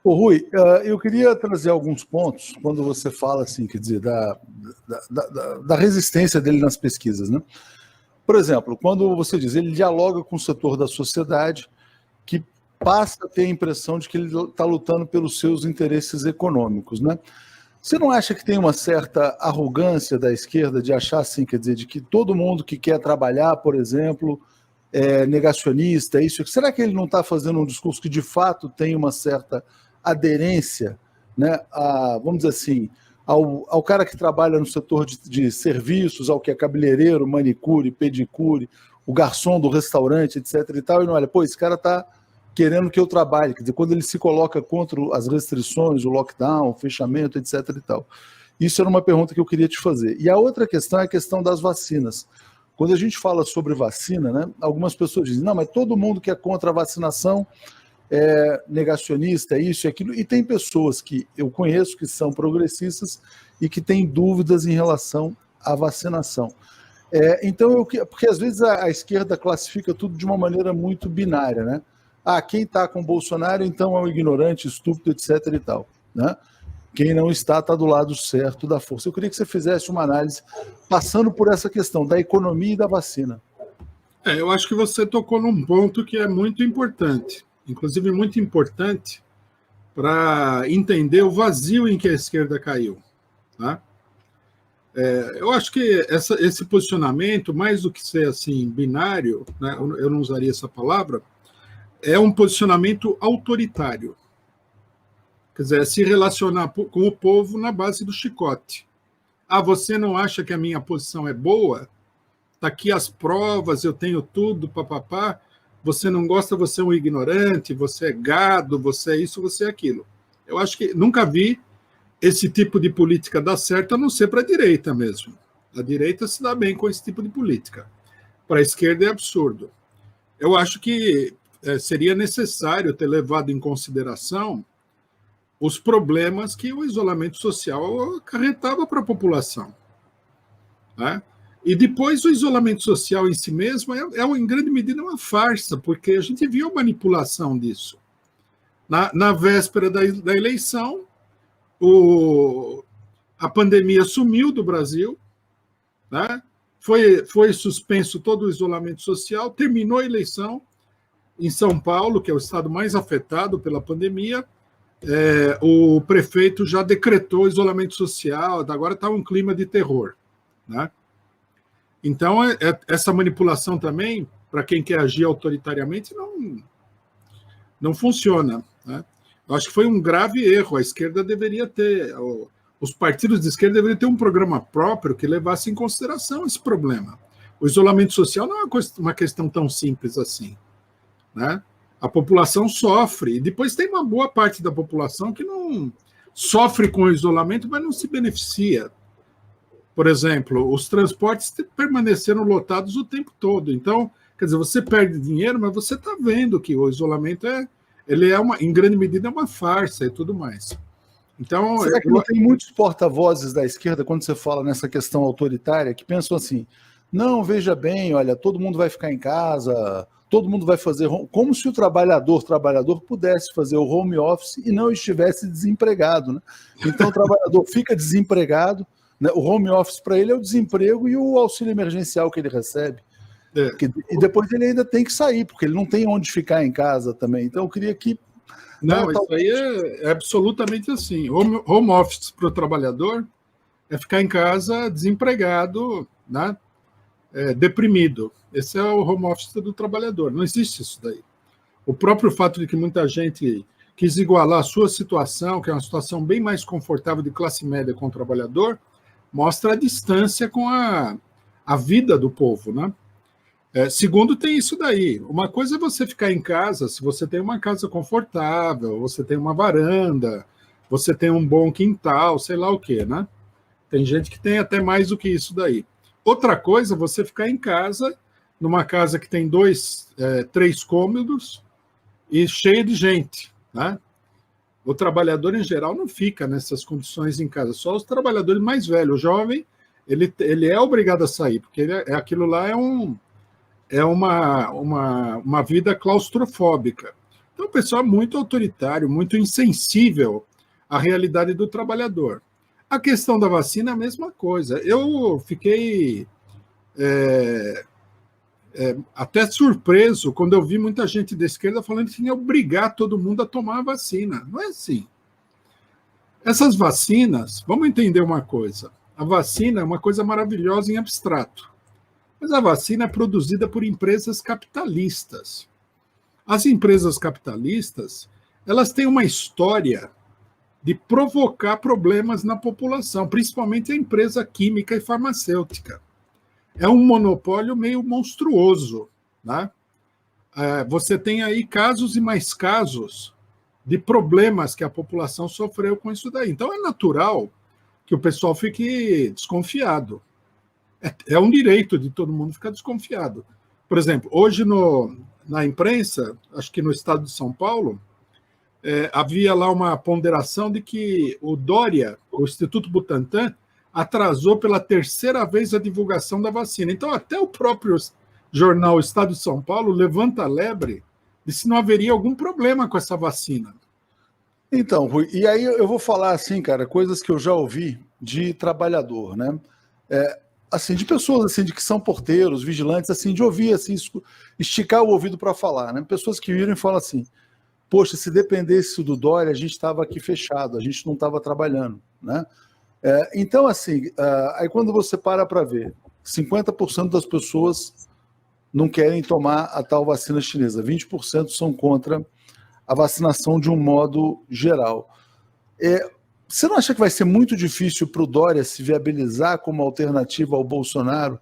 Ô, Rui, eu queria trazer alguns pontos quando você fala assim, quer dizer, da resistência dele nas pesquisas, né? Por exemplo, quando você diz, ele dialoga com o setor da sociedade que passa a ter a impressão de que ele está lutando pelos seus interesses econômicos, né? Você não acha que tem uma certa arrogância da esquerda de achar assim, quer dizer, de que todo mundo que quer trabalhar, por exemplo, é negacionista, isso? Será que ele não está fazendo um discurso que de fato tem uma certa aderência, né, vamos dizer assim, ao cara que trabalha no setor de serviços, ao que é cabeleireiro, manicure, pedicure, o garçom do restaurante, etc. e tal, e não olha, pô, esse cara está querendo que eu trabalhe, quer dizer, quando ele se coloca contra as restrições, o lockdown, o fechamento, etc. e tal. Isso era uma pergunta que eu queria te fazer. E a outra questão é a questão das vacinas. Quando a gente fala sobre vacina, né, algumas pessoas dizem, não, mas todo mundo que é contra a vacinação é negacionista, é isso e aquilo, e tem pessoas que eu conheço que são progressistas e que têm dúvidas em relação à vacinação. Então, porque às vezes a esquerda classifica tudo de uma maneira muito binária, né? Quem está com o Bolsonaro, então é um ignorante, estúpido, etc. e tal, né? Quem não está do lado certo da força. Eu queria que você fizesse uma análise passando por essa questão da economia e da vacina. Eu acho que você tocou num ponto que é muito importante, inclusive muito importante para entender o vazio em que a esquerda caiu, tá? Eu acho que esse posicionamento, mais do que ser assim binário, né, eu não usaria essa palavra, é um posicionamento autoritário. Quer dizer, é se relacionar com o povo na base do chicote. Você não acha que a minha posição é boa? Está aqui as provas, eu tenho tudo, papapá. Você não gosta, você é um ignorante, você é gado, você é isso, você é aquilo. Eu acho que nunca vi esse tipo de política dar certo, a não ser para a direita mesmo. A direita se dá bem com esse tipo de política. Para a esquerda é absurdo. Eu acho que seria necessário ter levado em consideração os problemas que o isolamento social acarretava para a população, né? E depois o isolamento social em si mesmo em grande medida, uma farsa, porque a gente viu a manipulação disso. Na véspera da eleição, a pandemia sumiu do Brasil, né? Foi suspenso todo o isolamento social, terminou a eleição em São Paulo, que é o estado mais afetado pela pandemia. O prefeito já decretou isolamento social, agora está um clima de terror, né? Então, essa manipulação também, para quem quer agir autoritariamente, não funciona, né? Eu acho que foi um grave erro. A esquerda deveria ter, os partidos de esquerda deveriam ter um programa próprio que levasse em consideração esse problema. O isolamento social não é uma questão tão simples assim, né? A população sofre, e depois tem uma boa parte da população que não sofre com o isolamento, mas não se beneficia. Por exemplo, os transportes permaneceram lotados o tempo todo. Então, quer dizer, você perde dinheiro, mas você está vendo que o isolamento em grande medida, é uma farsa e tudo mais. Então, será que não tem muitos porta-vozes da esquerda, quando você fala nessa questão autoritária, que pensam assim, não, veja bem, olha, todo mundo vai ficar em casa, todo mundo vai fazer, como se o trabalhador pudesse fazer o home office e não estivesse desempregado, né? Então o trabalhador fica desempregado, né? O home office para ele é o desemprego e o auxílio emergencial que ele recebe. E depois ele ainda tem que sair, porque ele não tem onde ficar em casa também. Então eu queria que... Não, isso aí é absolutamente assim. Home office para o trabalhador é ficar em casa desempregado, né? Deprimido. Esse é o home office do trabalhador. Não existe isso daí. O próprio fato de que muita gente quis igualar a sua situação, que é uma situação bem mais confortável de classe média com o trabalhador, mostra a distância com a vida do povo, né? Segundo, tem isso daí. Uma coisa é você ficar em casa, se você tem uma casa confortável, você tem uma varanda, você tem um bom quintal, sei lá o quê, né? Tem gente que tem até mais do que isso daí. Outra coisa é você ficar em casa, numa casa que tem 3 cômodos e cheio de gente, né? O trabalhador, em geral, não fica nessas condições em casa. Só os trabalhadores mais velhos. O jovem, ele é obrigado a sair, porque aquilo lá é uma vida claustrofóbica. Então, o pessoal é muito autoritário, muito insensível à realidade do trabalhador. A questão da vacina é a mesma coisa. Eu fiquei até surpreso quando eu vi muita gente da esquerda falando que ia obrigar todo mundo a tomar a vacina. Não é assim. Essas vacinas, vamos entender uma coisa. A vacina é uma coisa maravilhosa em abstrato. Mas a vacina é produzida por empresas capitalistas. As empresas capitalistas, elas têm uma história de provocar problemas na população, principalmente a empresa química e farmacêutica. É um monopólio meio monstruoso, né? Você tem aí casos e mais casos de problemas que a população sofreu com isso daí. Então, é natural que o pessoal fique desconfiado. É um direito de todo mundo ficar desconfiado. Por exemplo, hoje na imprensa, acho que no estado de São Paulo, havia lá uma ponderação de que o Dória, o Instituto Butantan, atrasou pela terceira vez a divulgação da vacina. Então, até o próprio jornal Estado de São Paulo levanta a lebre de se não haveria algum problema com essa vacina. Então, Rui, e aí eu vou falar assim, cara, coisas que eu já ouvi de trabalhador, né? Assim, de pessoas assim, de que são porteiros, vigilantes, assim, de ouvir, assim, esticar o ouvido para falar, né? Pessoas que viram e falam assim: poxa, se dependesse do Dória, a gente estava aqui fechado, a gente não estava trabalhando, né? Então, assim, aí quando você para ver, 50% das pessoas não querem tomar a tal vacina chinesa, 20% são contra a vacinação de um modo geral. Você não acha que vai ser muito difícil para o Dória se viabilizar como alternativa ao Bolsonaro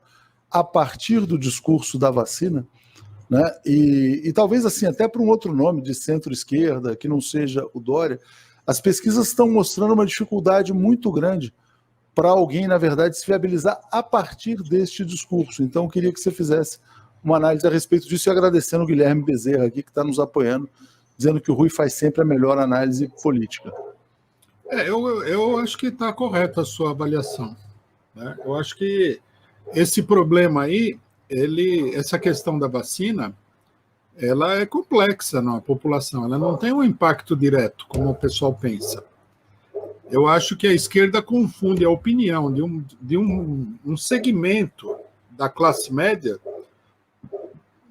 a partir do discurso da vacina? Né? E talvez assim, até para um outro nome de centro-esquerda, que não seja o Dória, as pesquisas estão mostrando uma dificuldade muito grande para alguém, na verdade, se viabilizar a partir deste discurso. Então, eu queria que você fizesse uma análise a respeito disso e agradecendo o Guilherme Bezerra aqui, que está nos apoiando, dizendo que o Rui faz sempre a melhor análise política. Eu acho que está correta a sua avaliação, né? Eu acho que esse problema aí, essa questão da vacina, ela é complexa na população, ela não tem um impacto direto, como o pessoal pensa. Eu acho que a esquerda confunde a opinião de um segmento da classe média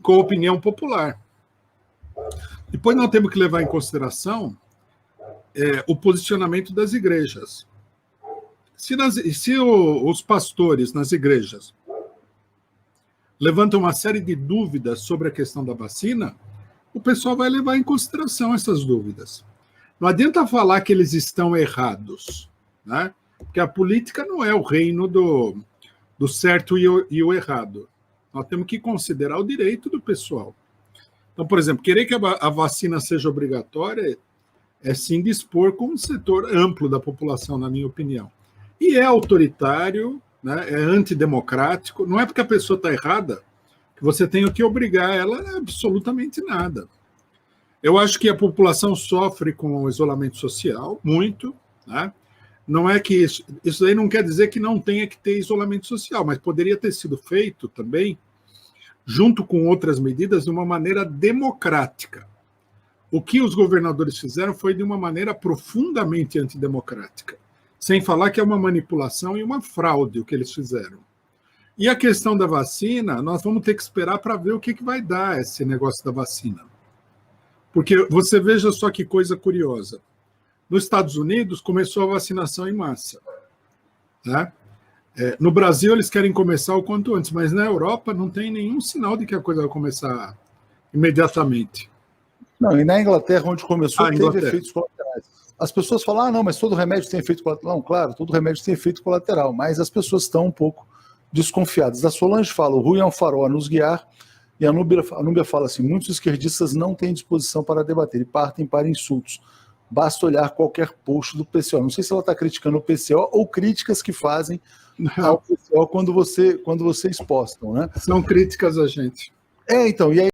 com a opinião popular. Depois nós temos que levar em consideração o posicionamento das igrejas. Se os pastores nas igrejas levantam uma série de dúvidas sobre a questão da vacina, o pessoal vai levar em consideração essas dúvidas. Não adianta falar que eles estão errados, né? Porque a política não é o reino do certo e o errado. Nós temos que considerar o direito do pessoal. Então, por exemplo, querer que a vacina seja obrigatória é se indispor com um setor amplo da população, na minha opinião. E é autoritário, né? É antidemocrático. Não é porque a pessoa está errada que você tem que obrigar ela a absolutamente nada. Eu acho que a população sofre com o isolamento social, muito, né? Não é que isso aí não quer dizer que não tenha que ter isolamento social, mas poderia ter sido feito também, junto com outras medidas, de uma maneira democrática. O que os governadores fizeram foi de uma maneira profundamente antidemocrática, sem falar que é uma manipulação e uma fraude o que eles fizeram. E a questão da vacina, nós vamos ter que esperar para ver o que vai dar esse negócio da vacina. Porque você veja só que coisa curiosa. Nos Estados Unidos, começou a vacinação em massa, né? No Brasil, eles querem começar o quanto antes, mas na Europa não tem nenhum sinal de que a coisa vai começar imediatamente. Não, e na Inglaterra, onde começou, teve efeitos colaterais. As pessoas falam, não, mas todo remédio tem efeito colateral. Não, claro, todo remédio tem efeito colateral, mas as pessoas estão um pouco desconfiadas. A Solange fala, o Rui é um farol a nos guiar, e a Núbia fala assim, muitos esquerdistas não têm disposição para debater e partem para insultos. Basta olhar qualquer post do PCO. Não sei se ela está criticando o PCO ou críticas que fazem ao PCO quando vocês postam, né? São críticas a gente. Então, e aí